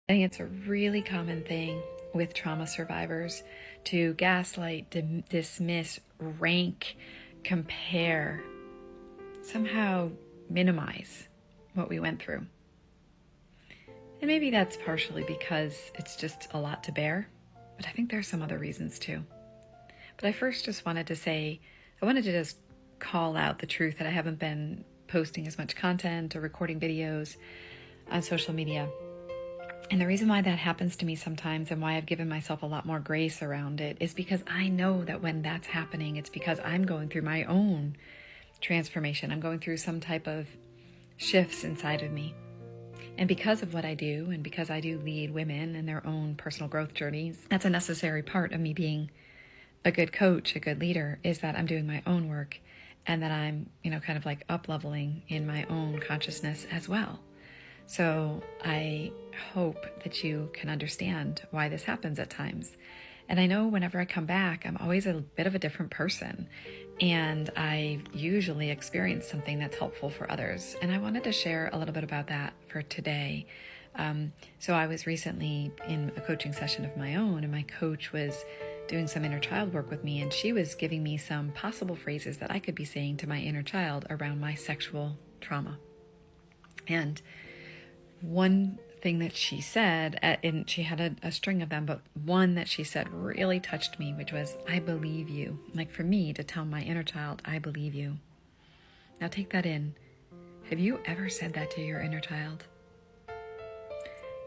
I think it's a really common thing with trauma survivors to gaslight, dismiss, rank, compare, somehow minimize what we went through. And maybe that's partially because it's just a lot to bear, but I think there's some other reasons too. But I first just wanted to say, I wanted to just call out the truth that I haven't been posting as much content or recording videos on social media. And the reason why that happens to me sometimes and why I've given myself a lot more grace around it is because I know that when that's happening, it's because I'm going through my own transformation. I'm going through some type of shifts inside of me. And because of what I do, and because I do lead women in their own personal growth journeys, that's a necessary part of me being a good coach, a good leader, is that I'm doing my own work and that I'm, kind of like up-leveling in my own consciousness as well. So I hope that you can understand why this happens at times. And I know whenever I come back, I'm always a bit of a different person. And I usually experience something that's helpful for others. And I wanted to share a little bit about that for today. So I was recently in a coaching session of my own, and my coach was doing some inner child work with me, and she was giving me some possible phrases that I could be saying to my inner child around my sexual trauma. And one thing that she said, and she had a string of them, but one that she said really touched me, which was, I believe you. Like for me to tell my inner child, I believe you. Now take that in. Have you ever said that to your inner child?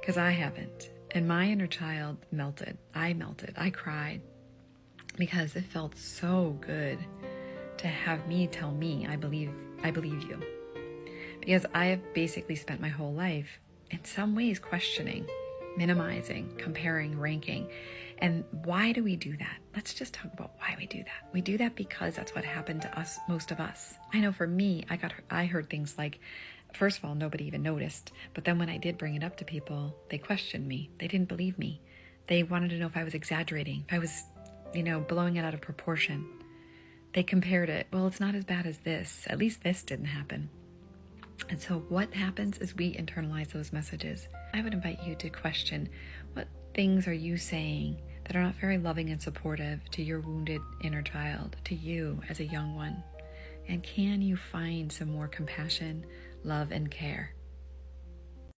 Because I haven't. And my inner child melted. I melted. I cried because it felt so good to have me tell me, I believe you. Because I have basically spent my whole life in some ways questioning, minimizing, comparing, ranking. And why do we do that? Let's just talk about why we do that. We do that because that's what happened to us, most of us. I know for me, I heard things like, first of all, nobody even noticed. But then when I did bring it up to people, they questioned me. They didn't believe me. They wanted to know if I was exaggerating, if I was, blowing it out of proportion. They compared it. Well, it's not as bad as this. At least this didn't happen. And so what happens is we internalize those messages. I would invite you to question, what things are you saying that are not very loving and supportive to your wounded inner child, to you as a young one? And can you find some more compassion, love, and care?